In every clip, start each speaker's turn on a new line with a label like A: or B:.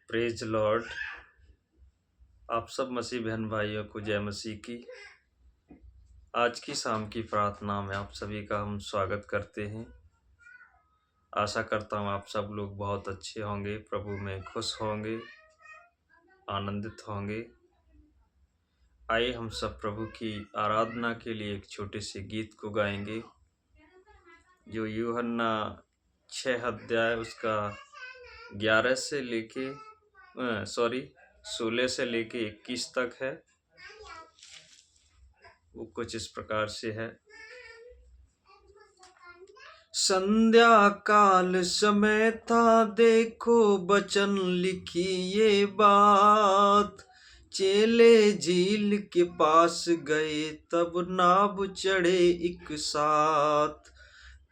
A: Praise Lord. आप सब मसीह बहन भाइयों को जय मसीह की। आज की शाम की प्रार्थना में आप सभी का हम स्वागत करते हैं। आशा करता हूँ आप सब लोग बहुत अच्छे होंगे, प्रभु में खुश होंगे, आनंदित होंगे। आइए हम सब प्रभु की आराधना के लिए एक छोटे से गीत को गाएंगे, जो यूहन्ना 6 अध्याय उसका 11 से लेके 16 से लेके 21 तक है। वो कुछ इस प्रकार से है। संध्या काल समय था, देखो बचन लिखी ये बात। चेले झील के पास गए, तब नाव चढ़े एक साथ।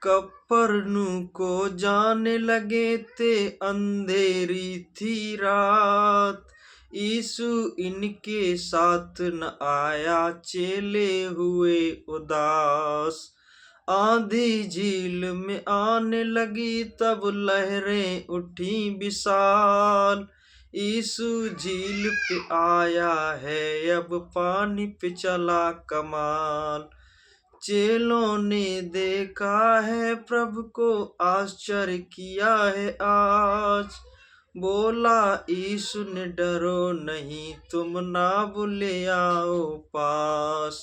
A: कफरनहूम को जाने लगे थे, अंधेरी थी रात। यीशु इनके साथ न आया, चेले हुए उदास। आंधी झील में आने लगी, तब लहरें उठी विशाल। यीशु झील पे आया है, अब पानी पे चला कमाल। चेलों ने देखा है प्रभु को, आश्चर्य किया है आज। बोला यीशु ने, डरो नहीं, तुम नाव ले आओ पास।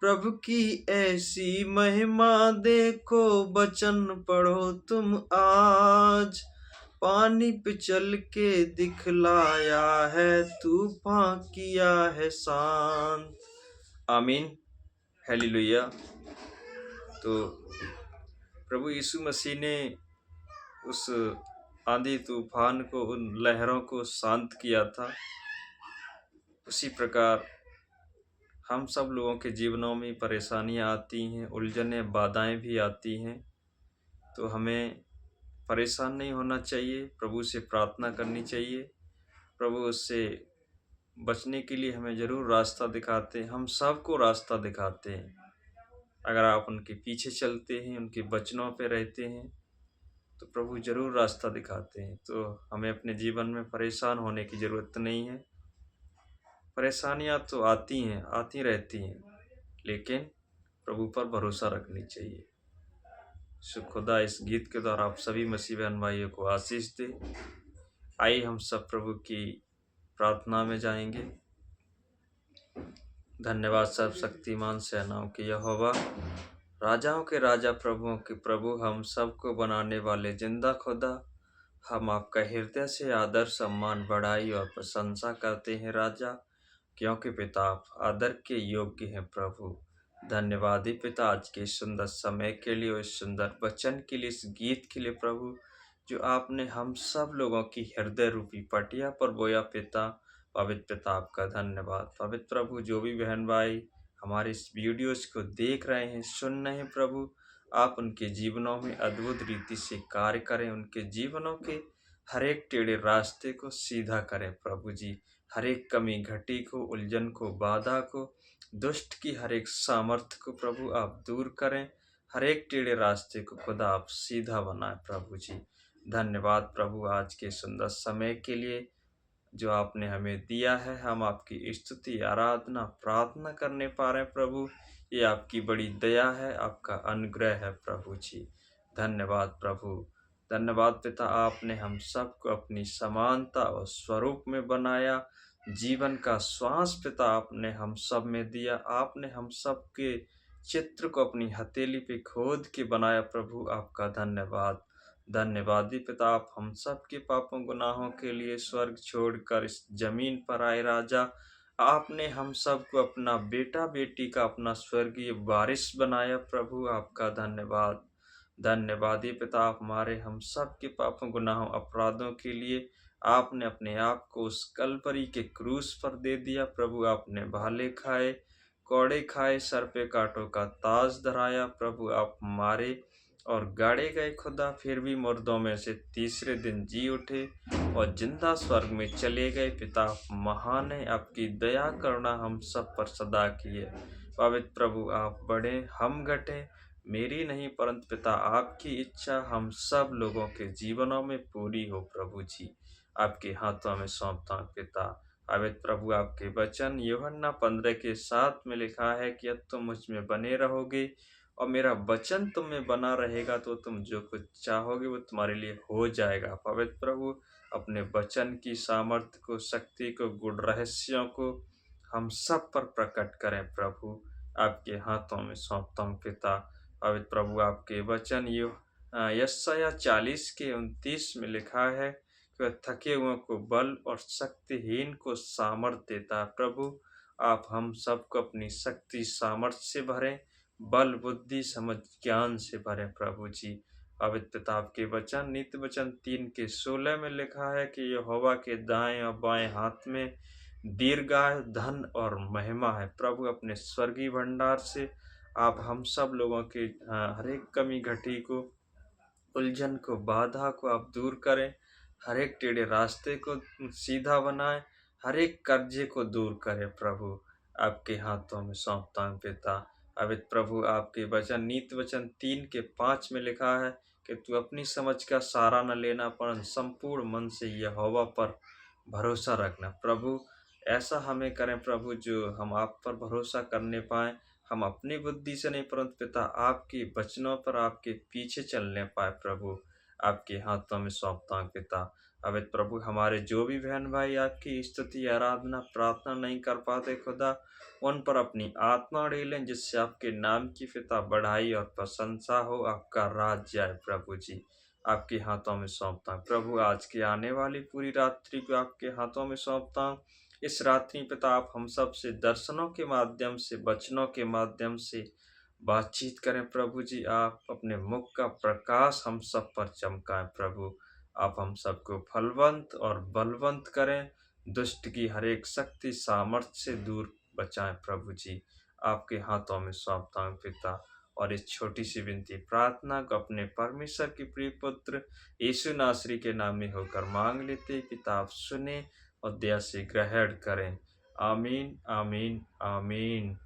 A: प्रभु की ऐसी महिमा देखो, वचन पढ़ो तुम आज। पानी पे चल के दिखलाया है, तूफान किया है शांत। आमीन, हालेलुया। तो प्रभु यीशु मसीह ने उस आंधी तूफान को, उन लहरों को शांत किया था। उसी प्रकार हम सब लोगों के जीवनों में परेशानियां आती हैं, उलझनें, बाधाएं भी आती हैं। तो हमें परेशान नहीं होना चाहिए, प्रभु से प्रार्थना करनी चाहिए। प्रभु उससे बचने के लिए हमें ज़रूर रास्ता दिखाते हैं, हम सबको रास्ता दिखाते हैं। अगर आप उनके पीछे चलते हैं, उनके वचनों पे रहते हैं, तो प्रभु ज़रूर रास्ता दिखाते हैं। तो हमें अपने जीवन में परेशान होने की ज़रूरत नहीं है। परेशानियां तो आती हैं, आती रहती हैं, लेकिन प्रभु पर भरोसा रखनी चाहिए। सो खुदा इस गीत के द्वारा आप सभी मसीह बहन भाइयों को आशीष दे। आइए हम सब प्रभु की प्रार्थना में जाएंगे। धन्यवाद सर्वशक्तिमान सेनाओं के यहोवा, राजाओं के राजा, प्रभुओं के प्रभु, हम सबको बनाने वाले जिंदा खुदा, हम आपका हृदय से आदर, सम्मान, बड़ाई और प्रशंसा करते हैं राजा, क्योंकि पिता आप आदर के योग्य हैं। प्रभु धन्यवाद ही पिता, आज के सुंदर समय के लिए, इस सुंदर वचन के लिए, इस गीत के लिए प्रभु, जो आपने हम सब लोगों की हृदय रूपी पटिया पर बोया पिता। पवित्र पिता आपका धन्यवाद। पवित्र प्रभु, जो भी बहन भाई हमारे इस वीडियोस को देख रहे हैं, सुन रहे हैं प्रभु, आप उनके जीवनों में अद्भुत रीति से कार्य करें। उनके जीवनों के हर एक टेढ़े रास्ते को सीधा करें प्रभु जी। हर एक कमी घटी को, उलझन को, बाधा को, दुष्ट की हर एक सामर्थ्य को प्रभु आप दूर करें। हर एक टेढ़े रास्ते को खुदा आप सीधा बनाएं प्रभु जी। धन्यवाद प्रभु, आज के सुंदर समय के लिए जो आपने हमें दिया है। हम आपकी स्तुति, आराधना, प्रार्थना करने पा रहे हैं प्रभु। ये आपकी बड़ी दया है, आपका अनुग्रह है प्रभु जी। धन्यवाद प्रभु। धन्यवाद पिता, आपने हम सबको अपनी समानता और स्वरूप में बनाया। जीवन का श्वास पिता आपने हम सब में दिया। आपने हम सब के चित्र को अपनी हथेली पे खोद के बनाया प्रभु, आपका धन्यवाद। धन्यवादी पिता, आप हम सब के पापों गुनाहों के लिए स्वर्ग छोड़कर इस जमीन पर आए राजा। आपने हम सब को अपना बेटा बेटी का, अपना स्वर्गीय वारिस बनाया प्रभु, आपका धन्यवाद। धन्यवादी पिता, आप हमारे हम सब के पापों गुनाहों अपराधों के लिए आपने अपने आप को उस कलवरी के क्रूस पर दे दिया प्रभु। आपने भाले खाए, कौड़े खाए, सर पे कांटों का ताज धराया प्रभु। आप मारे और गाड़े गए खुदा, फिर भी मुर्दों में से तीसरे दिन जी उठे और जिंदा स्वर्ग में चले गए पिता। महान है, आपकी दया करुणा हम सब पर सदा की है। पवित्र प्रभु, आप बढ़े, हम घटे, मेरी नहीं परंतु पिता आपकी इच्छा हम सब लोगों के जीवनों में पूरी हो प्रभु जी। आपके हाथों में सौंपता हूँ पिता। अवित प्रभु आपके वचन यूहन्ना 15:7 में लिखा है कि अब तुम मुझ में बने रहोगे और मेरा वचन तुम में बना रहेगा तो तुम जो कुछ चाहोगे वो तुम्हारे लिए हो जाएगा। पवित्र प्रभु अपने वचन की सामर्थ्य को, शक्ति को, गुण रहस्यों को हम सब पर प्रकट करें प्रभु। आपके हाथों में सौंपता हूँ पिता। पवित्र प्रभु आपके वचन यशायाह 40:29 में लिखा है कि वह थके हुओं को बल और शक्तिहीन को सामर्थ देता है प्रभु। आप हम सबको अपनी शक्ति सामर्थ्य से भरें, बल बुद्धि समझ ज्ञान से भरें प्रभु जी। पवित्र पिता आपके वचन नीति वचन 3:16 में लिखा है कि यहोवा के दाएं और बाएं हाथ में दीर्घायु धन और महिमा है प्रभु। अपने स्वर्गीय भंडार से आप हम सब लोगों के हर एक कमी घटी को, उलझन को, बाधा को आप दूर करें। हर एक टेढ़े रास्ते को सीधा बनाएं, हर एक कर्जे को दूर करें प्रभु। आपके हाथों में सौंपता हूँ पिता। अवित प्रभु आपके वचन नीति वचन 3:5 में लिखा है कि तू अपनी समझ का सहारा न लेना पर संपूर्ण मन से यहोवा पर भरोसा रखना प्रभु। ऐसा हमें करें प्रभु जो हम आप पर भरोसा करने पाए। हम अपनी बुद्धि से नहीं परंतु पिता आपके वचनों पर आपके पीछे चलने पाए प्रभु। आपके हाथों में सौंपता हूँ पिता। अवित प्रभु हमारे जो भी बहन भाई आपकी स्तुति आराधना प्रार्थना नहीं कर पाते खुदा, उन पर अपनी आत्मा डालें जिससे आपके नाम की पिता बढ़ाई और प्रशंसा हो, आपका राज आए प्रभु जी। आपके हाथों में सौंपता हूँ प्रभु। आज की आने वाली पूरी रात्रि को आपके हाथों में सौंपता हूँ। इस रात्रि पिता आप हम सब से दर्शनों के माध्यम से, वचनों के माध्यम से बातचीत करें प्रभु जी। आप अपने मुख का प्रकाश हम सब पर चमकाएं प्रभु। आप हम सबको फलवंत और बलवंत करें, दुष्ट की हर एक शक्ति सामर्थ्य से दूर बचाएं प्रभु जी। आपके हाथों में सौंपता हूं पिता। और इस छोटी सी विनती प्रार्थना को अपने परमेश्वर के प्रिय पुत्र यीशु नासरी के नाम में होकर मांग लेते पिता, आप सुने और दया से ग्रहण करें। आमीन आमीन आमीन।